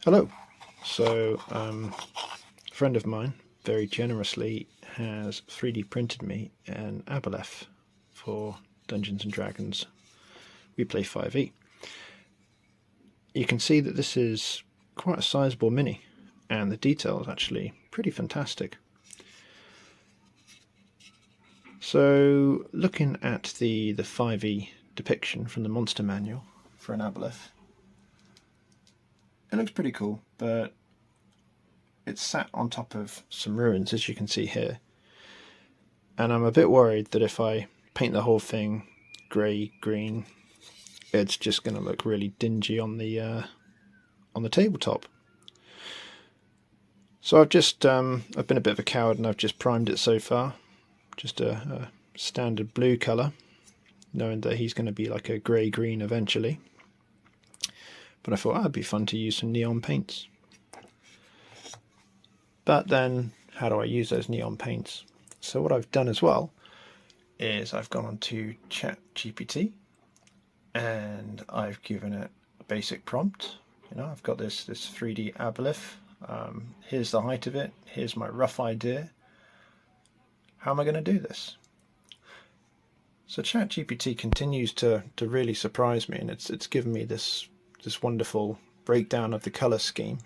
Hello. So, a friend of mine very generously has 3D printed me an Aboleth for Dungeons and Dragons. We play 5e. You can see that this is quite a sizable mini, and the detail is actually pretty fantastic. So, looking at the 5e depiction from the monster manual for an Aboleth, it looks pretty cool, but it's sat on top of some ruins, as you can see here. And I'm a bit worried that if I paint the whole thing grey, green, it's just going to look really dingy on the tabletop. So I've been a bit of a coward and I've just primed it so far. Just a standard blue colour, knowing that he's going to be like a grey-green eventually. But I thought it'd be fun to use some neon paints. But then, how do I use those neon paints? So what I've done as well is I've gone on to ChatGPT and I've given it a basic prompt. I've got this 3D Aboleth. Here's the height of it. Here's my rough idea. How am I going to do this? So ChatGPT continues to really surprise me, and it's given me this wonderful breakdown of the color scheme.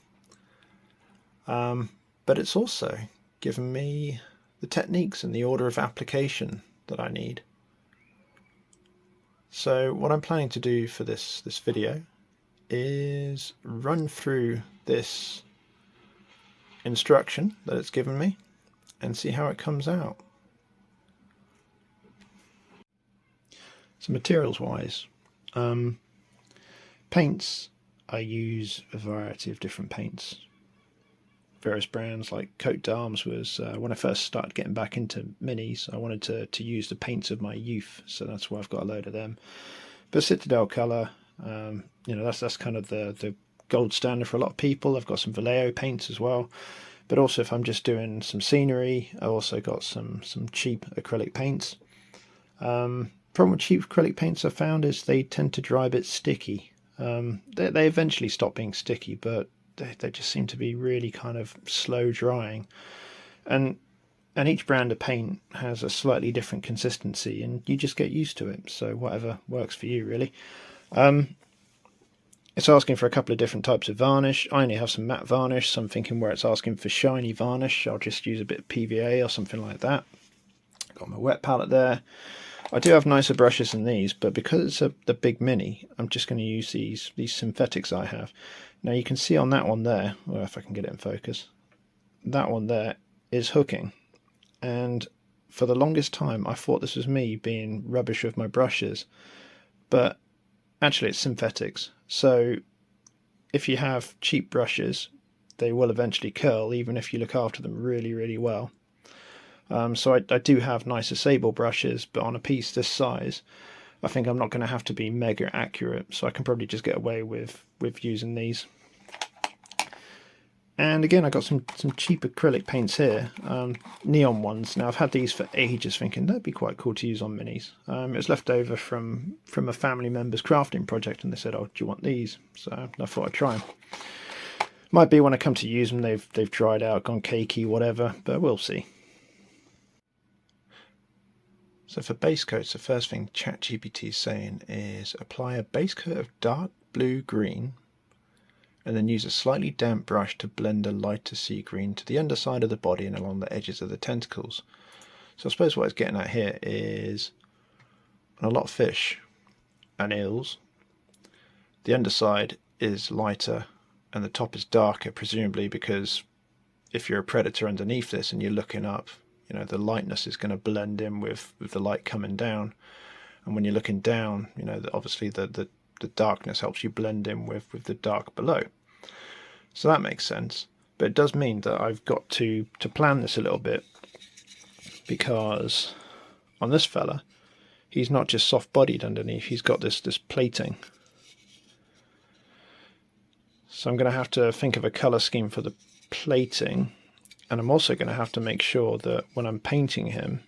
But it's also given me the techniques and the order of application that I need. So what I'm planning to do for this video is run through this instruction that it's given me and see how it comes out. So materials wise, paints, I use a variety of different paints. Various brands, like Coat d'Arms was, when I first started getting back into minis, I wanted to use the paints of my youth, so that's why I've got a load of them. But Citadel Colour, that's kind of the gold standard for a lot of people. I've got some Vallejo paints as well, but also if I'm just doing some scenery, I've also got some cheap acrylic paints. Problem with cheap acrylic paints I've found is they tend to dry a bit sticky. They eventually stop being sticky, but they just seem to be really kind of slow drying, and each brand of paint has a slightly different consistency, and you just get used to it. So whatever works for you, really. It's asking for a couple of different types of varnish. I only have some matte varnish, so I'm thinking where it's asking for shiny varnish, I'll just use a bit of PVA or something like that. Got my wet palette there. I do have nicer brushes than these, but because it's the big mini, I'm just going to use these synthetics I have. Now you can see on that one there, well, if I can get it in focus, that one there is hooking. And for the longest time I thought this was me being rubbish with my brushes, but actually it's synthetics. So if you have cheap brushes, they will eventually curl, even if you look after them really, really well. So I do have nicer sable brushes, but on a piece this size, I think I'm not going to have to be mega accurate, so I can probably just get away with using these. And again, I got some cheap acrylic paints here, neon ones. Now I've had these for ages, thinking that'd be quite cool to use on minis. It was left over from a family member's crafting project, and they said, "Oh, do you want these?" So I thought I'd try them. Might be when I come to use them, they've dried out, gone cakey, whatever, but we'll see. So for base coats, the first thing ChatGPT is saying is apply a base coat of dark blue-green and then use a slightly damp brush to blend a lighter sea green to the underside of the body and along the edges of the tentacles. So I suppose what it's getting at here is on a lot of fish and eels, the underside is lighter and the top is darker, presumably because if you're a predator underneath this and you're looking up, the lightness is going to blend in with the light coming down, and when you're looking down, obviously the darkness helps you blend in with the dark below. So that makes sense, but it does mean that I've got to plan this a little bit, because on this fella, he's not just soft-bodied underneath, he's got this plating. So I'm going to have to think of a color scheme for the plating. And I'm also going to have to make sure that when I'm painting him,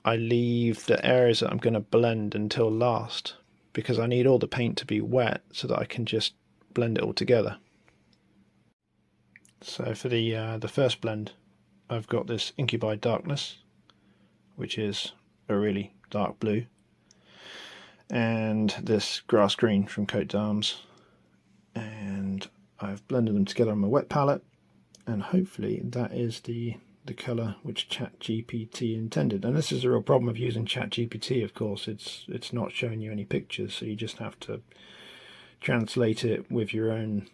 I leave the areas that I'm going to blend until last, because I need all the paint to be wet so that I can just blend it all together. So for the first blend, I've got this Incubi Darkness, which is a really dark blue, and this Grass Green from Coat d'Arms, and I've blended them together on my wet palette, and hopefully that is the colour which ChatGPT intended. And this is a real problem of using ChatGPT, of course. It's not showing you any pictures, so you just have to translate it with your own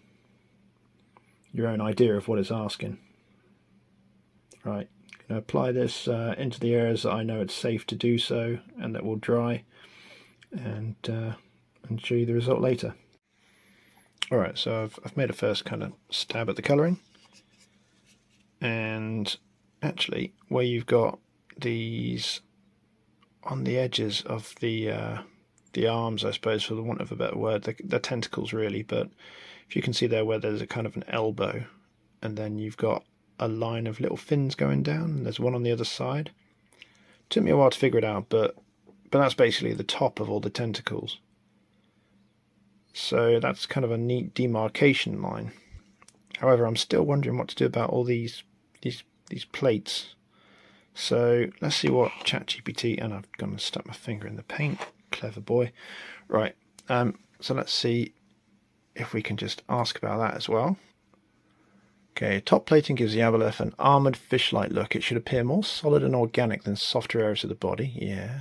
idea of what it's asking. Right, I'm going to apply this into the areas that I know it's safe to do so and that will dry, and show you the result later. Alright, so I've made a first kind of stab at the colouring, and actually where you've got these on the edges of the arms, I suppose, for the want of a better word, they're tentacles really, but if you can see there where there's a kind of an elbow, and then you've got a line of little fins going down, and there's one on the other side. It took me a while to figure it out, but that's basically the top of all the tentacles. So that's kind of a neat demarcation line. However, I'm still wondering what to do about all these plates. So let's see what ChatGPT, and I've gone and stuck my finger in the paint, clever boy. Right, so let's see if we can just ask about that as well. Okay, top plating gives the Aboleth an armoured fish-like look. It should appear more solid and organic than softer areas of the body. Yeah.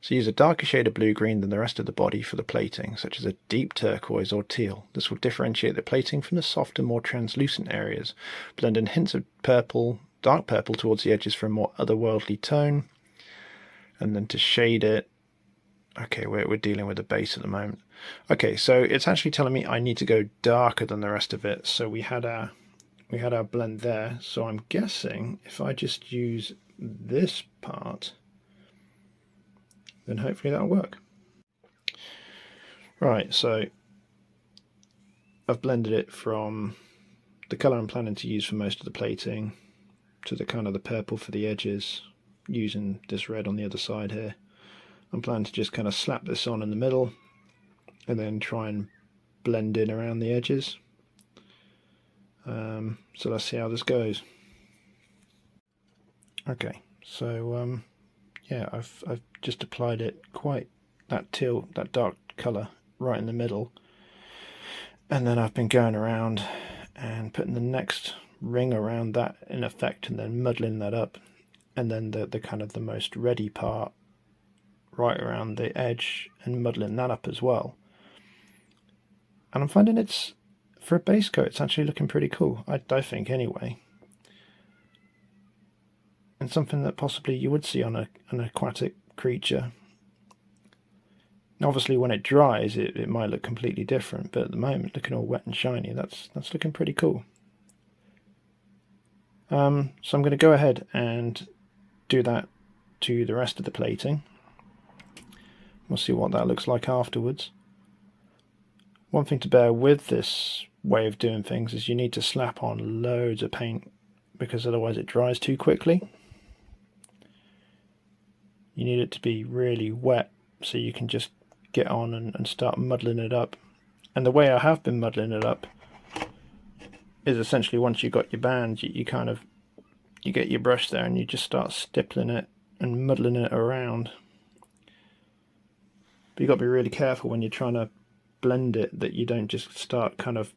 So use a darker shade of blue-green than the rest of the body for the plating, such as a deep turquoise or teal. This will differentiate the plating from the softer, more translucent areas. Blend in hints of purple, dark purple towards the edges for a more otherworldly tone. And then to shade it, okay, we're dealing with the base at the moment. Okay, so it's actually telling me I need to go darker than the rest of it. So we had our blend there. So I'm guessing if I just use this part, then hopefully that'll work. Right, so I've blended it from the colour I'm planning to use for most of the plating to the kind of the purple for the edges, using this red on the other side here. I'm planning to just kind of slap this on in the middle and then try and blend in around the edges. So let's see how this goes. Okay, so yeah, I've just applied it quite that dark colour right in the middle, and then I've been going around and putting the next ring around that in effect, and then muddling that up, and then the kind of the most ready part right around the edge and muddling that up as well. And I'm finding it's, for a base coat, it's actually looking pretty cool, I think anyway. And something that possibly you would see on an aquatic creature. Obviously when it dries it might look completely different, but at the moment, looking all wet and shiny, that's looking pretty cool. So I'm going to go ahead and do that to the rest of the plating. We'll see what that looks like afterwards. One thing to bear with this way of doing things is you need to slap on loads of paint, because otherwise it dries too quickly. You need it to be really wet so you can just get on and start muddling it up. And the way I have been muddling it up is essentially, once you've got your band, you get your brush there and you just start stippling it and muddling it around. But you've got to be really careful when you're trying to blend it, that you don't just start kind of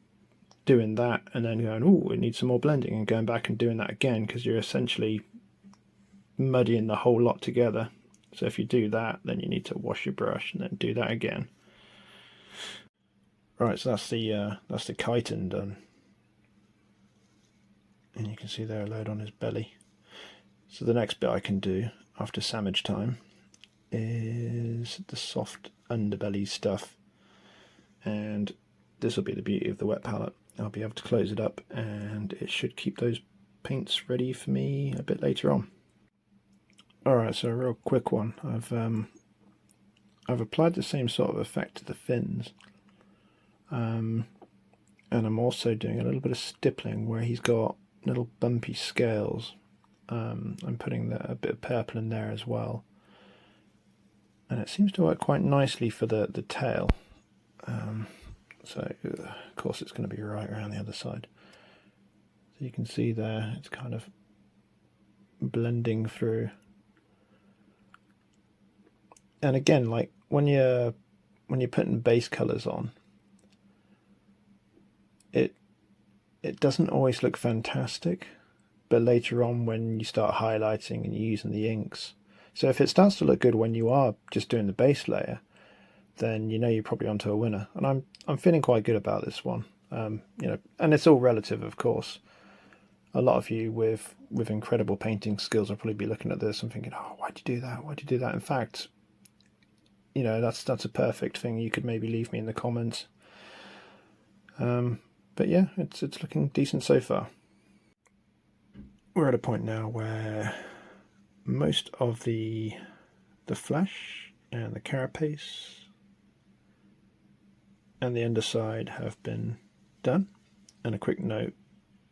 doing that and then going, oh, it needs some more blending, and going back and doing that again, because you're essentially muddying the whole lot together. So if you do that, then you need to wash your brush and then do that again. Right, so that's the chitin done, and you can see there a load on his belly. So the next bit I can do after sandwich time is the soft underbelly stuff, and this will be the beauty of the wet palette. I'll be able to close it up and it should keep those paints ready for me a bit later on. Alright, so a real quick one. I've applied the same sort of effect to the fins, and I'm also doing a little bit of stippling where he's got little bumpy scales. I'm putting a bit of purple in there as well, and it seems to work quite nicely for the tail. So of course it's going to be right around the other side. So you can see there, it's kind of blending through. And again, like when you're putting base colors on, it doesn't always look fantastic, but later on when you start highlighting and you're using the inks, so if it starts to look good when you are just doing the base layer, then you know you're probably onto a winner. And I'm feeling quite good about this one. You know, and it's all relative, of course. A lot of you with incredible painting skills will probably be looking at this and thinking, "Oh, why'd you do that? Why'd you do that?" In fact, you know, that's a perfect thing. You could maybe leave me in the comments. But yeah, it's looking decent so far. We're at a point now where most of the flesh and the carapace and the underside have been done. And a quick note,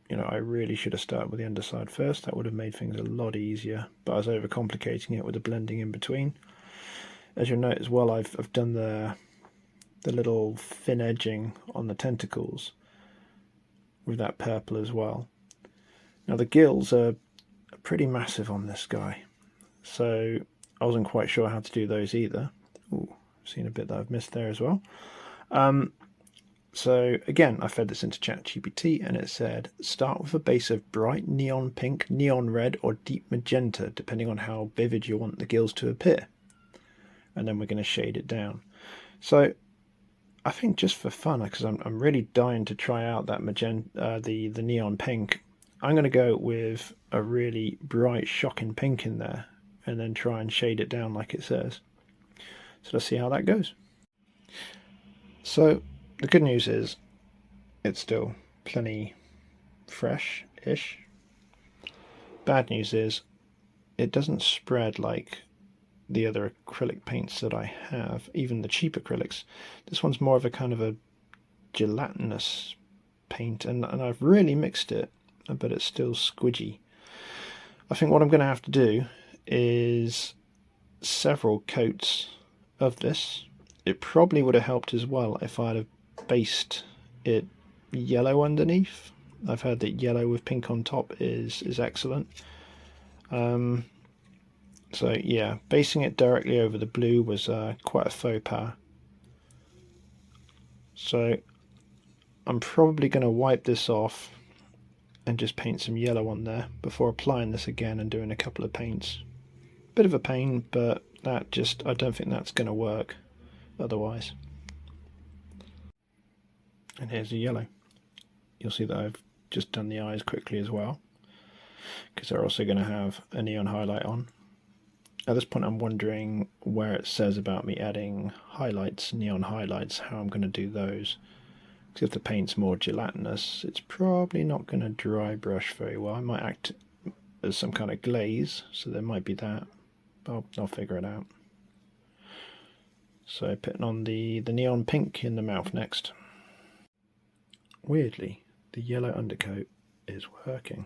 you know, I really should have started with the underside first. That would have made things a lot easier, but I was overcomplicating it with the blending in between. As you'll note as well, I've done the little thin edging on the tentacles with that purple as well. Now the gills are pretty massive on this guy, so I wasn't quite sure how to do those either. Ooh, I've seen a bit that I've missed there as well. So again, I fed this into ChatGPT and it said, start with a base of bright neon pink, neon red, or deep magenta, depending on how vivid you want the gills to appear. And then we're going to shade it down. So I think just for fun, because I'm really dying to try out that magenta, the neon pink, I'm going to go with a really bright, shocking pink in there, and then try and shade it down like it says. So let's see how that goes. So the good news is it's still plenty fresh-ish. Bad news is it doesn't spread like the other acrylic paints that I have, even the cheap acrylics. This one's more of a kind of a gelatinous paint, and I've really mixed it, but it's still squidgy. I think what I'm going to have to do is several coats of this. It probably would have helped as well if I'd have based it yellow underneath. I've heard that yellow with pink on top is excellent. So yeah, basing it directly over the blue was quite a faux pas. So I'm probably going to wipe this off and just paint some yellow on there before applying this again and doing a couple of paints. Bit of a pain, but I don't think that's going to work otherwise. And here's the yellow. You'll see that I've just done the eyes quickly as well, because they're also going to have a neon highlight on. At this point I'm wondering where it says about me adding highlights, neon highlights, how I'm going to do those. Because if the paint's more gelatinous, it's probably not going to dry brush very well. I might act as some kind of glaze, so there might be that. I'll figure it out. So putting on the neon pink in the mouth next. Weirdly, the yellow undercoat is working.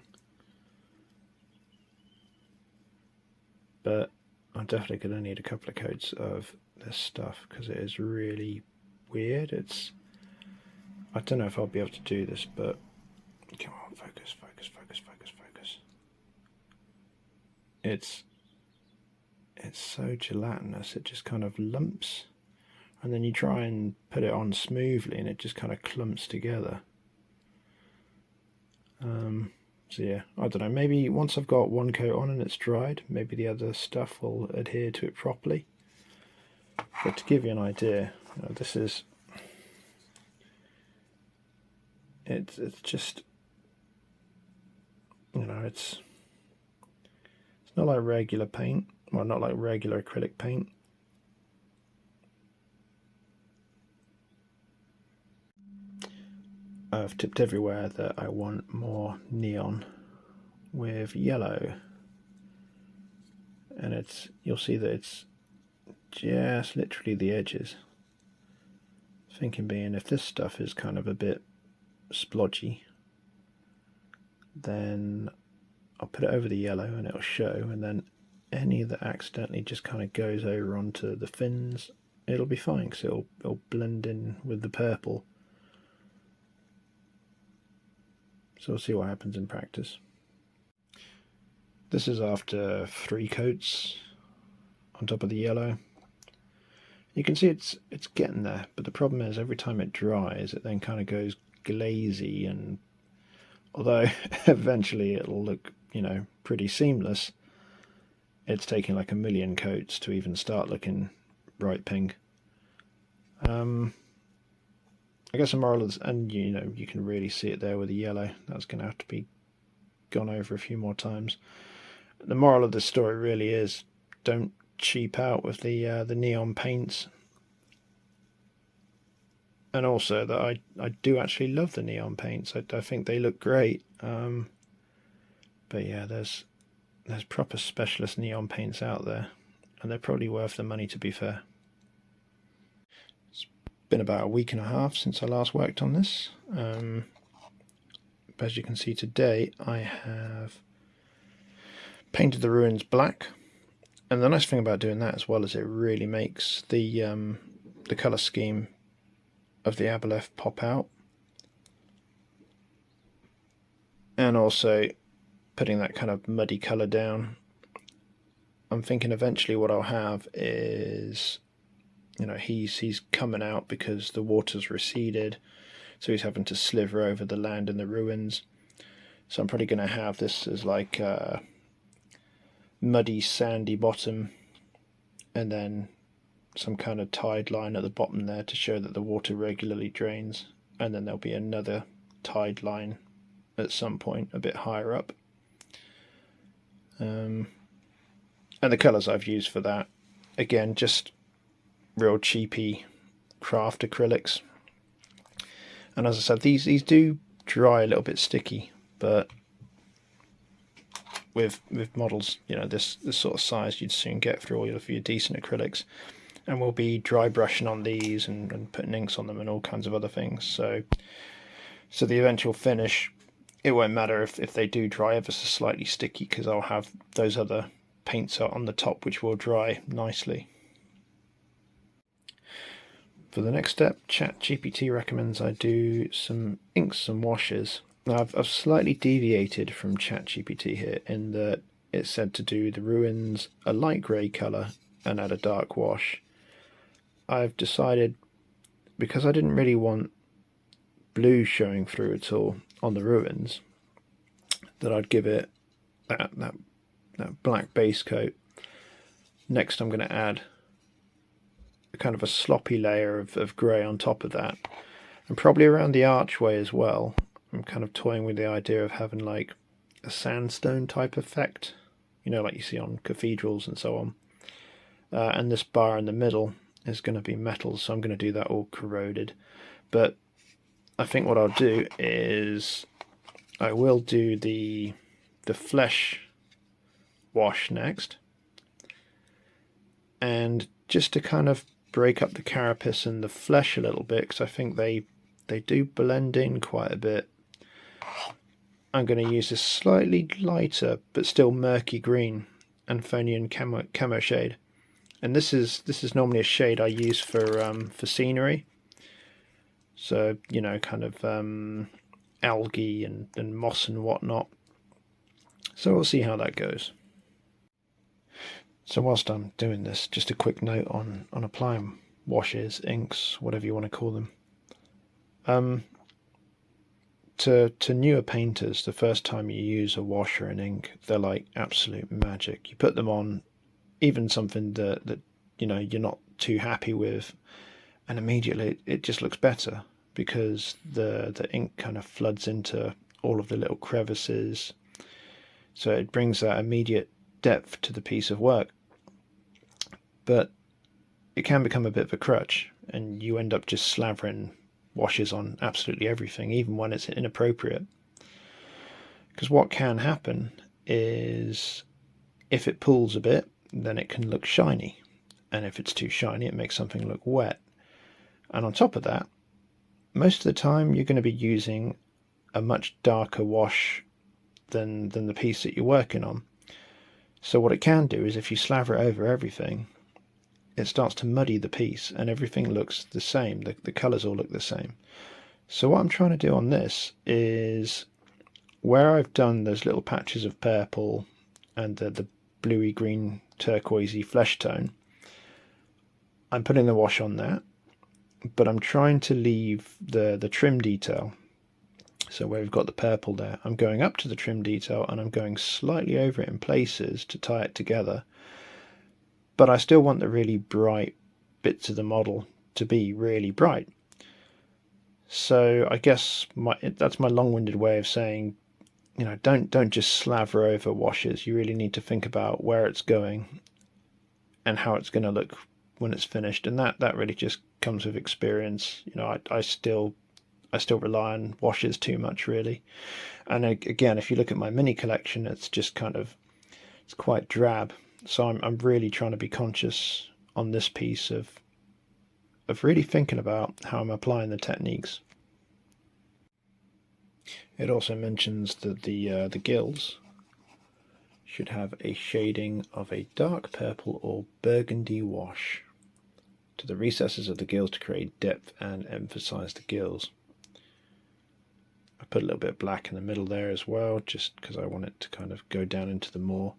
But I'm definitely going to need a couple of coats of this stuff because it is really weird. I don't know if I'll be able to do this, but come on, focus. It's so gelatinous, it just kind of lumps, and then you try and put it on smoothly and it just kind of clumps together. So yeah, I don't know, maybe once I've got one coat on and it's dried, maybe the other stuff will adhere to it properly. But to give you an idea, you know, this is, it's just, you know, it's not like regular paint, well, not like regular acrylic paint. I've tipped everywhere that I want more neon with yellow, and you'll see that it's just literally the edges. Thinking being, if this stuff is kind of a bit splodgy, then I'll put it over the yellow and it'll show, and then any that accidentally just kind of goes over onto the fins, it'll be fine because it'll blend in with the purple. So we'll see what happens in practice. This is after 3 coats on top of the yellow. You can see it's getting there, but the problem is every time it dries it then kind of goes glazy, and although eventually it'll look, pretty seamless, it's taking like a million coats to even start looking bright pink. I guess the moral is, and you can really see it there with the yellow, that's going to have to be gone over a few more times. The moral of the story really is, don't cheap out with the neon paints. And also that I do actually love the neon paints. I think they look great. But yeah, there's proper specialist neon paints out there, and they're probably worth the money, to be fair. It's been about a week and a half since I last worked on this. As you can see today, I have painted the ruins black, and the nice thing about doing that as well is it really makes the colour scheme of the Aboleth pop out, and also putting that kind of muddy colour down. I'm thinking eventually what I'll have is, he's coming out because the water's receded, so he's having to sliver over the land in the ruins. So I'm probably going to have this as like a muddy, sandy bottom, and then some kind of tide line at the bottom there to show that the water regularly drains, and then there'll be another tide line at some point a bit higher up. And the colours I've used for that, again, just real cheapy craft acrylics. And as I said, these do dry a little bit sticky, but with models, this sort of size, you'd soon get through all of your decent acrylics. And we'll be dry brushing on these and putting inks on them and all kinds of other things. So the eventual finish, it won't matter if they do dry ever so slightly sticky, because I'll have those other paints on the top which will dry nicely. For the next step, ChatGPT recommends I do some inks, some washes. Now I've slightly deviated from ChatGPT here in that it said to do the ruins a light grey colour and add a dark wash. I've decided, because I didn't really want blue showing through at all on the ruins, that I'd give it that black base coat. Next I'm going to add a kind of a sloppy layer of grey on top of that, and probably around the archway as well. I'm kind of toying with the idea of having like a sandstone type effect, like you see on cathedrals and so on. And this bar in the middle is going to be metal, so I'm going to do that all corroded. But I think what I'll do is I will do the flesh wash next, and just to kind of break up the carapace and the flesh a little bit, because I think they do blend in quite a bit, I'm going to use this slightly lighter but still murky green Anthonian camo shade. And this is normally a shade I use for scenery. So, kind of algae and moss and whatnot. So we'll see how that goes. So whilst I'm doing this, just a quick note on applying washes, inks, whatever you want to call them. To newer painters, the first time you use a wash or an ink, they're like absolute magic. You put them on, even something that you're not too happy with, and immediately it just looks better, because the ink kind of floods into all of the little crevices, so it brings that immediate depth to the piece of work. But it can become a bit of a crutch, and you end up just slavering washes on absolutely everything, even when it's inappropriate. Because what can happen is, if it pulls a bit, then it can look shiny, and if it's too shiny, it makes something look wet. And on top of that, most of the time you're going to be using a much darker wash than the piece that you're working on. So what it can do is, if you slaver it over everything, it starts to muddy the piece, and everything looks the same. The colours all look the same. So what I'm trying to do on this is where I've done those little patches of purple and the bluey green turquoisey flesh tone, I'm putting the wash on that, but I'm trying to leave the trim detail. So where we've got the purple there, I'm going up to the trim detail and I'm going slightly over it in places to tie it together. But I still want the really bright bits of the model to be really bright. So I guess that's my long-winded way of saying, you know, don't just slaver over washes. You really need to think about where it's going and how it's going to look when it's finished. And that really just comes with experience. You know, I still rely on washes too much, really. And again, if you look at my mini collection, it's just it's quite drab. So I'm really trying to be conscious on this piece of really thinking about how I'm applying the techniques. It also mentions that the gills should have a shading of a dark purple or burgundy wash to the recesses of the gills to create depth and emphasize the gills. I put a little bit of black in the middle there as well, just because I want it to kind of go down into the more.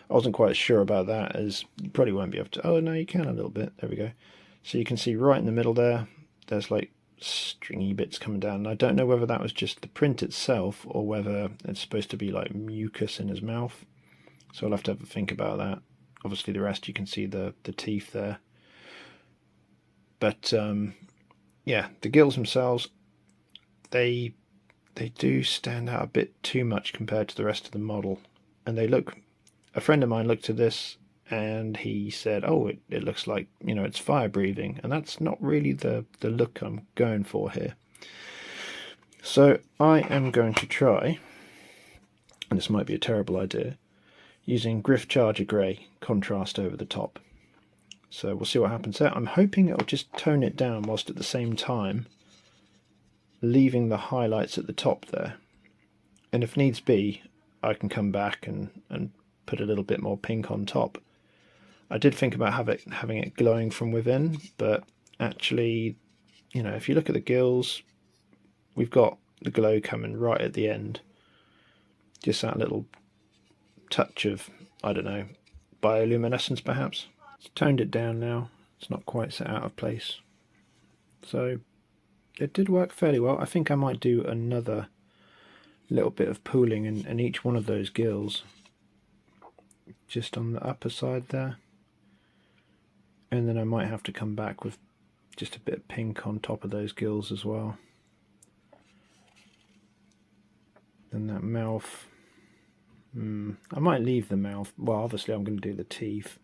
I wasn't quite sure about that, as you probably won't be able to. Oh no, you can a little bit. There we go. So you can see right in the middle there, there's like stringy bits coming down. And I don't know whether that was just the print itself or whether it's supposed to be like mucus in his mouth. So I'll have to have a think about that. Obviously the rest you can see the teeth there. But yeah, the gills themselves, they do stand out a bit too much compared to the rest of the model. And they look, a friend of mine looked at this and he said, oh, it looks like, you know, it's fire breathing. And that's not really the look I'm going for here. So I am going to try, and this might be a terrible idea, using Griff Charger Grey contrast over the top. So we'll see what happens there. I'm hoping it'll just tone it down whilst at the same time leaving the highlights at the top there. And if needs be, I can come back and put a little bit more pink on top. I did think about having it glowing from within, but actually, you know, if you look at the gills, we've got the glow coming right at the end. Just that little touch of, I don't know, bioluminescence perhaps. It's toned it down now. It's not quite set out of place. So it did work fairly well. I think I might do another little bit of pooling in each one of those gills. Just on the upper side there. And then I might have to come back with just a bit of pink on top of those gills as well. Then that mouth. I might leave the mouth. Well, obviously I'm going to do the teeth.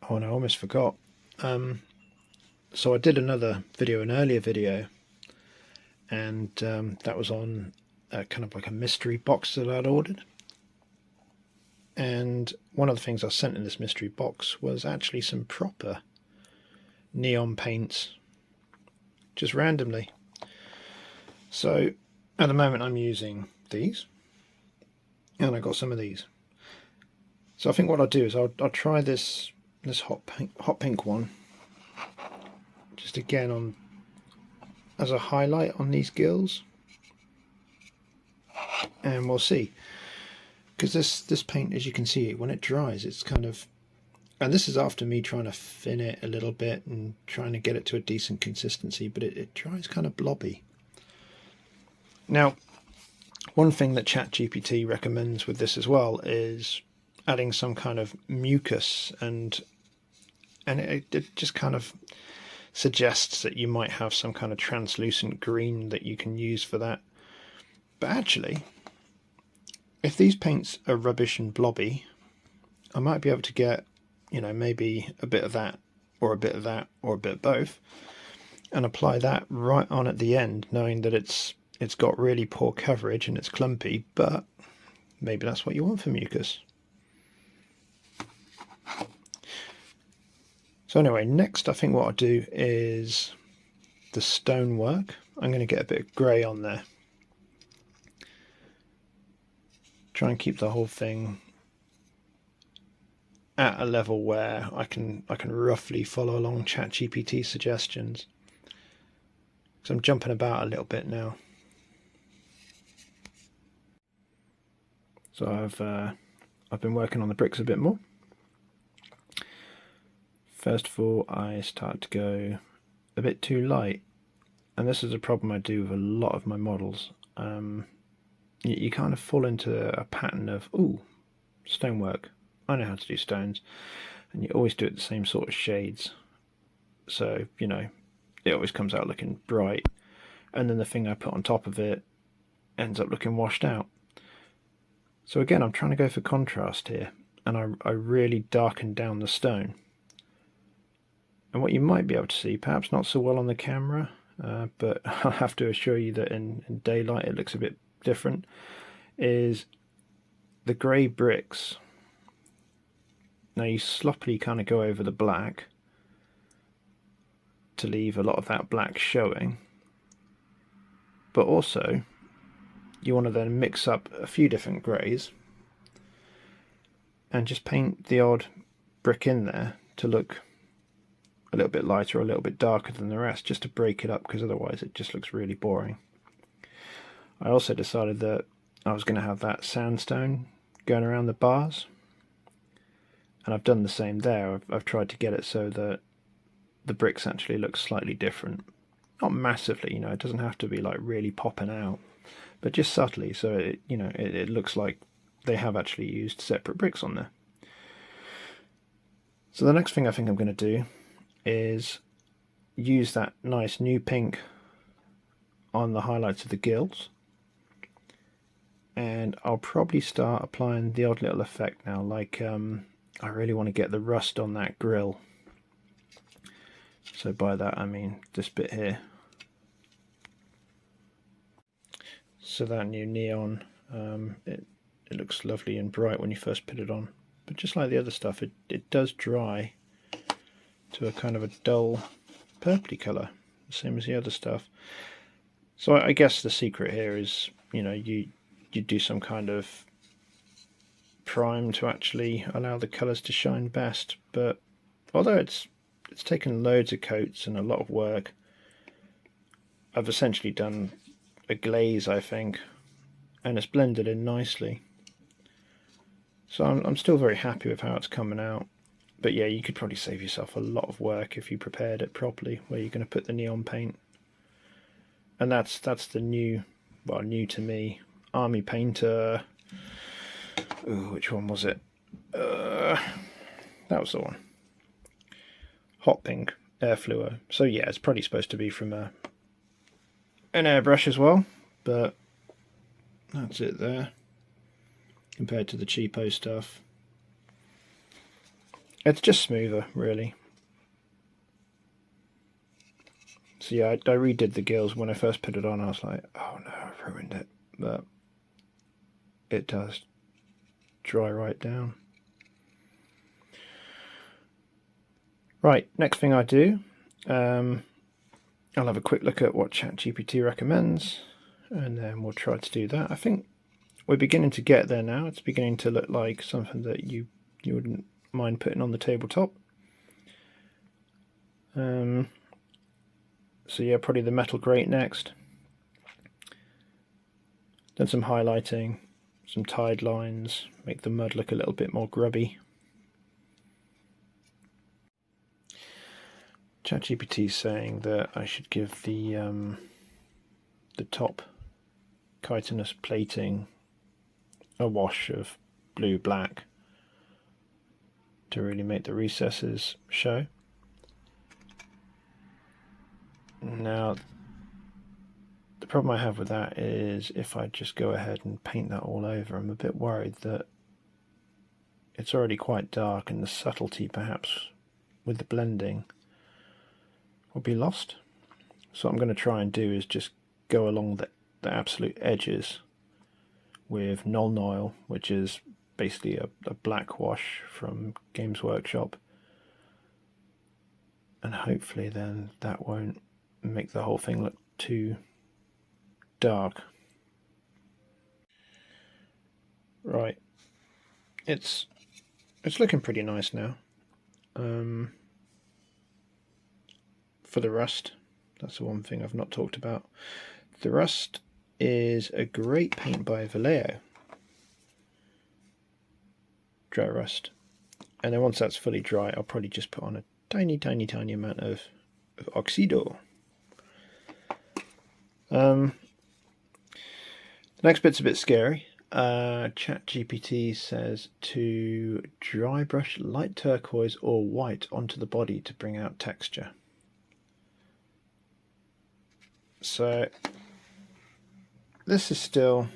Oh, and I almost forgot. So I did another video, an earlier video, and that was on kind of like a mystery box that I'd ordered. And one of the things I sent in this mystery box was actually some proper neon paints, just randomly. So at the moment I'm using these, and I got some of these. So I think what I'll do is I'll try this hot pink one, just again on as a highlight on these gills, and we'll see. Because this paint, as you can see, when it dries, it's kind of, and this is after me trying to thin it a little bit and trying to get it to a decent consistency, but it dries kind of blobby. Now, one thing that ChatGPT recommends with this as well is adding some kind of mucus, and it just kind of suggests that you might have some kind of translucent green that you can use for that. But actually, if these paints are rubbish and blobby, I might be able to get, you know, maybe a bit of that, or a bit of that, or a bit of both, and apply that right on at the end, knowing that it's got really poor coverage and it's clumpy, but maybe that's what you want for mucus. So anyway, next I think what I'll do is the stonework. I'm going to get a bit of grey on there. Try and keep the whole thing at a level where I can roughly follow along ChatGPT suggestions. So I'm jumping about a little bit now. So I've been working on the bricks a bit more. First of all, I started to go a bit too light, and this is a problem I do with a lot of my models. You kind of fall into a pattern of, ooh, stonework, I know how to do stones, and you always do it the same sort of shades. So, you know, it always comes out looking bright, and then the thing I put on top of it ends up looking washed out. So again, I'm trying to go for contrast here, and I really darken down the stone. And what you might be able to see, perhaps not so well on the camera, but I'll have to assure you that in daylight it looks a bit different, is the grey bricks. Now you sloppily kind of go over the black to leave a lot of that black showing, but also you want to then mix up a few different greys and just paint the odd brick in there to look a little bit lighter or a little bit darker than the rest, just to break it up, because otherwise it just looks really boring. I also decided that I was going to have that sandstone going around the bars, and I've done the same there. I've tried to get it so that the bricks actually look slightly different. Not massively, you know, it doesn't have to be like really popping out, but just subtly, so it, you know, it looks like they have actually used separate bricks on there. So the next thing I think I'm going to do is use that nice new pink on the highlights of the gills, and I'll probably start applying the odd little effect now, like I really want to get the rust on that grill. So by that I mean this bit here. So that new neon, it looks lovely and bright when you first put it on, but just like the other stuff, it does dry to a kind of a dull purpley colour, the same as the other stuff. So I guess the secret here is, you know, you do some kind of prime to actually allow the colours to shine best. But although it's taken loads of coats and a lot of work, I've essentially done a glaze, I think, and it's blended in nicely. So I'm still very happy with how it's coming out. But yeah, you could probably save yourself a lot of work if you prepared it properly, where you're going to put the neon paint. And that's the new, well, new to me, Army Painter. Ooh, which one was it? That was the one. Hot Pink Air Fluo. So yeah, it's probably supposed to be from an airbrush as well, but that's it there compared to the cheapo stuff. It's just smoother, really. So yeah, I redid the gills. When I first put it on, I was like, oh no, I've ruined it. But it does dry right down. Right, next thing I do, I'll have a quick look at what ChatGPT recommends, and then we'll try to do that. I think we're beginning to get there now. It's beginning to look like something that you wouldn't mind putting on the tabletop. So yeah, probably the metal grate next. Then some highlighting, some tide lines, make the mud look a little bit more grubby. ChatGPT is saying that I should give the top chitinous plating a wash of blue-black to really make the recesses show. Now, the problem I have with that is if I just go ahead and paint that all over, I'm a bit worried that it's already quite dark and the subtlety perhaps with the blending will be lost. So what I'm going to try and do is just go along the absolute edges with Nuln Oil, which is basically a black wash from Games Workshop, and hopefully then that won't make the whole thing look too dark. Right, it's looking pretty nice now. For the rust, that's the one thing I've not talked about. The rust is a great paint by Vallejo. dry rust. And then once that's fully dry, I'll probably just put on a tiny amount of Oxido. The next bit's a bit scary. ChatGPT says to dry brush light turquoise or white onto the body to bring out texture. So this is still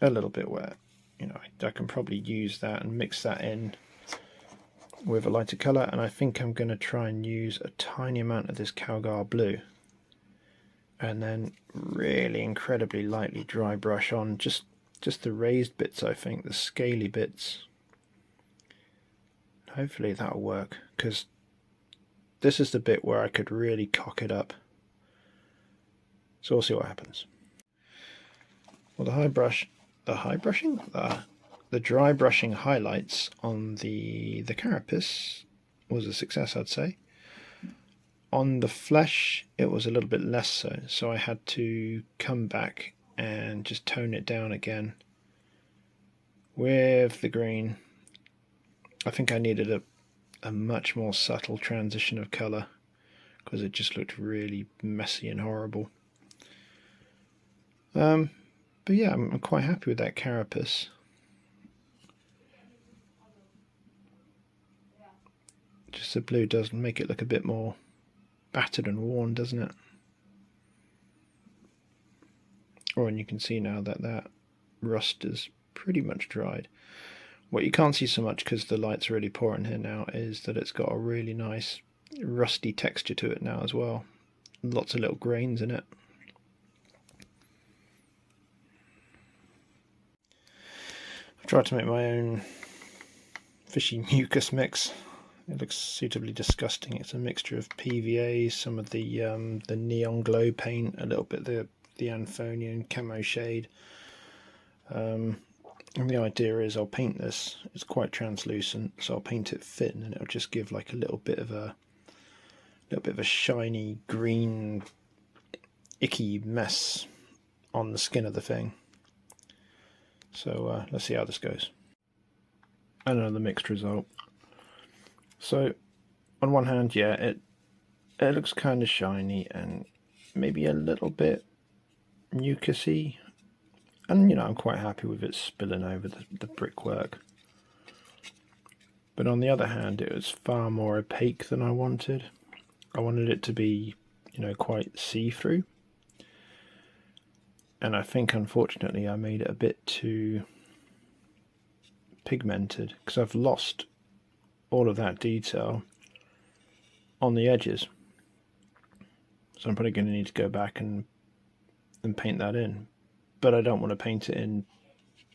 a little bit wet. You know, I can probably use that and mix that in with a lighter colour, and I think I'm going to try and use a tiny amount of this Calgar blue and then really incredibly lightly dry brush on just the raised bits, I think, the scaly bits. Hopefully that'll work, because this is the bit where I could really cock it up. So we'll see what happens. Well, the dry brushing highlights on the carapace was a success, I'd say. On the flesh, it was a little bit less so, so I had to come back and just tone it down again with the green. I think I needed a much more subtle transition of colour, because it just looked really messy and horrible. But yeah, I'm quite happy with that carapace. Just the blue does make it look a bit more battered and worn, doesn't it? Oh, and you can see now that rust is pretty much dried. What you can't see so much, because the light's really poor in here now, is that it's got a really nice rusty texture to it now as well. Lots of little grains in it. I've tried to make my own fishy mucus mix. It looks suitably disgusting. It's a mixture of PVA, some of the neon glow paint, a little bit of the Anthonian camo shade. And the idea is I'll paint this. It's quite translucent, so I'll paint it thin, and it'll just give like a little bit of a shiny green, icky mess on the skin of the thing. So let's see how this goes. And another mixed result. So, on one hand, yeah, it looks kind of shiny and maybe a little bit mucusy, and you know, I'm quite happy with it spilling over the brickwork. But on the other hand, it was far more opaque than I wanted. I wanted it to be, you know, quite see-through, and I think unfortunately I made it a bit too pigmented, because I've lost all of that detail on the edges, so I'm probably going to need to go back and paint that in. But I don't want to paint it in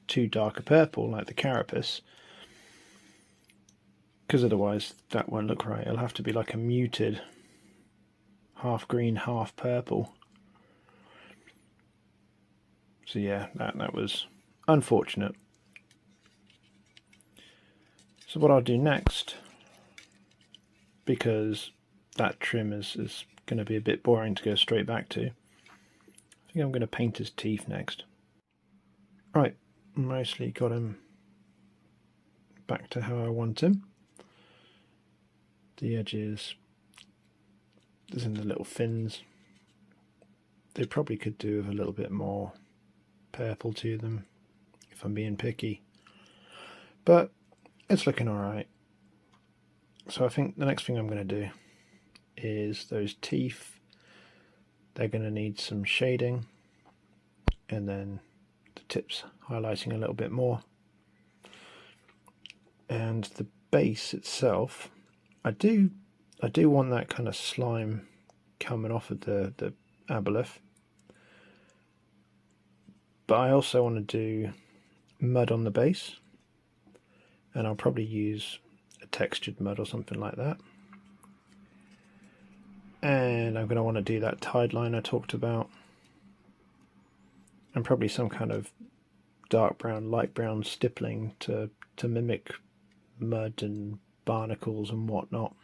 too dark a purple like the carapace, because otherwise that won't look right. It'll have to be like a muted half green half purple. So yeah, that was unfortunate. So what I'll do next, because that trim is going to be a bit boring to go straight back to, I think I'm going to paint his teeth next. Right, mostly got him back to how I want him. The edges, there's in the little fins. They probably could do with a little bit more purple to them, if I'm being picky. But it's looking alright. So I think the next thing I'm going to do is those teeth. They're going to need some shading, and then the tips highlighting a little bit more. And the base itself, I do want that kind of slime coming off of the Aboleth. But I also want to do mud on the base, and I'll probably use a textured mud or something like that. And I'm going to want to do that tide line I talked about, and probably some kind of dark brown, light brown stippling to mimic mud and barnacles and whatnot.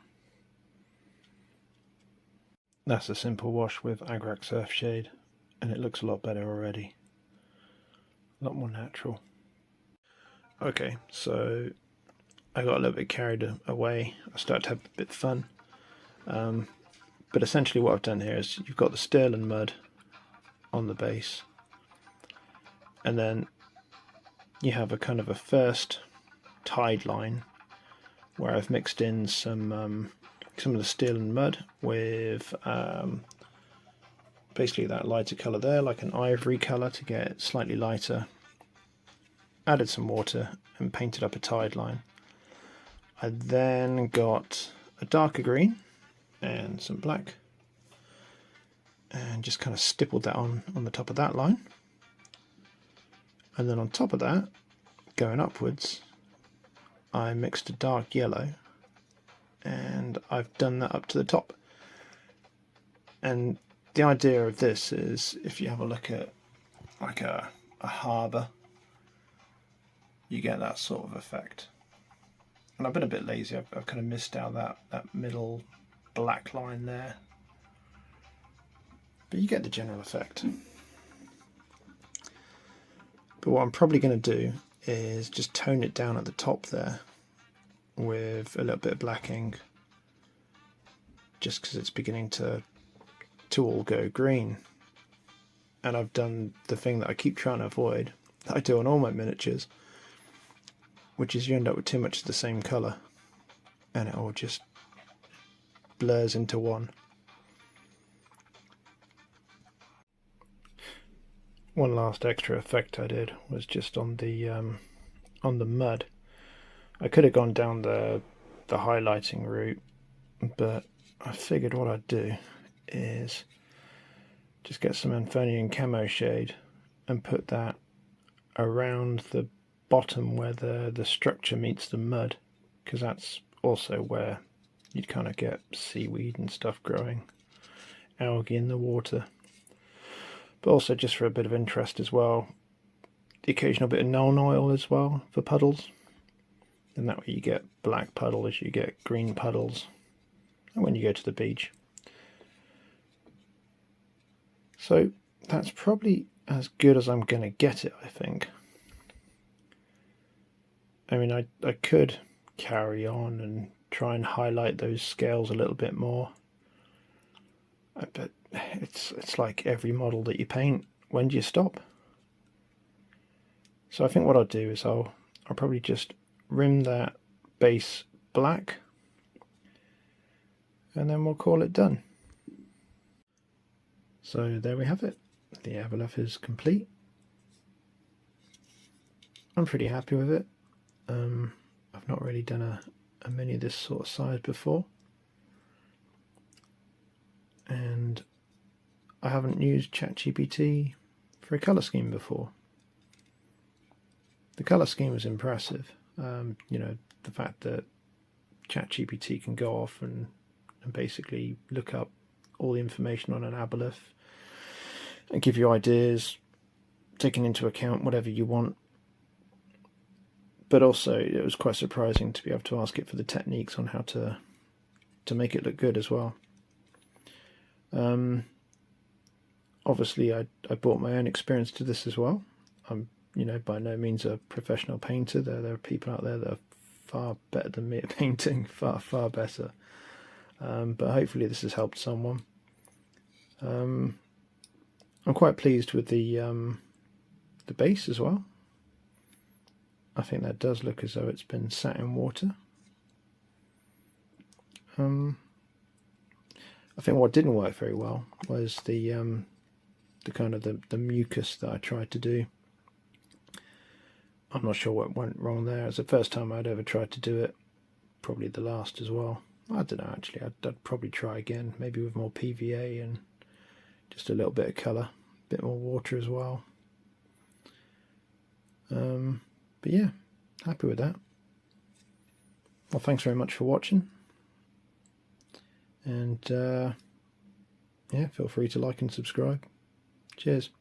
That's a simple wash with Agrax Earthshade, and it looks a lot better already. A lot more natural. Okay, so I got a little bit carried away. I started to have a bit of fun. But essentially what I've done here is you've got the Stirling mud on the base, and then you have a kind of a first tide line where I've mixed in some of the Stirling mud with basically that lighter colour there, like an ivory colour to get it slightly lighter. Added some water and painted up a tide line. I then got a darker green and some black and just kind of stippled that on the top of that line. And then on top of that, going upwards, I mixed a dark yellow and I've done that up to the top. And the idea of this is, if you have a look at like a harbour, you get that sort of effect. And I've been a bit lazy, I've kind of missed out that middle black line there. But you get the general effect. But what I'm probably going to do is just tone it down at the top there with a little bit of black ink, just because it's beginning to all go green. And I've done the thing that I keep trying to avoid, that I do on all my miniatures, which is you end up with too much of the same colour and it all just blurs into one. One last extra effect I did was just on the mud. I could have gone down the highlighting route, but I figured what I'd do is just get some Anthonian camo shade and put that around the bottom where the structure meets the mud, because that's also where you'd kind of get seaweed and stuff growing, algae in the water. But also just for a bit of interest as well, the occasional bit of Nuln oil as well for puddles, and that way you get black puddles, you get green puddles, and when you go to the beach. So that's probably as good as I'm going to get it, I think. I mean, I could carry on and try and highlight those scales a little bit more, but it's like every model that you paint, when do you stop? So I think what I'll do is I'll probably just rim that base black and then we'll call it done. So there we have it. The Aboleth is complete. I'm pretty happy with it. I've not really done a mini of this sort of size before, and I haven't used ChatGPT for a colour scheme before. The colour scheme was impressive. You know, the fact that ChatGPT can go off and basically look up all the information on an Aboleth and give you ideas, taking into account whatever you want. But also, it was quite surprising to be able to ask it for the techniques on how to make it look good as well. Obviously, I brought my own experience to this as well. I'm, you know, by no means a professional painter. There are people out there that are far better than me at painting, far better. But hopefully, this has helped someone. I'm quite pleased with the base as well. I think that does look as though it's been sat in water. I think what didn't work very well was the kind of the mucus that I tried to do. I'm not sure what went wrong there. It's the first time I'd ever tried to do it, probably the last as well. I don't know, actually. I'd probably try again, maybe with more PVA and just a little bit of colour, a bit more water as well. But yeah, happy with that. Well, thanks very much for watching, and yeah, feel free to like and subscribe. Cheers.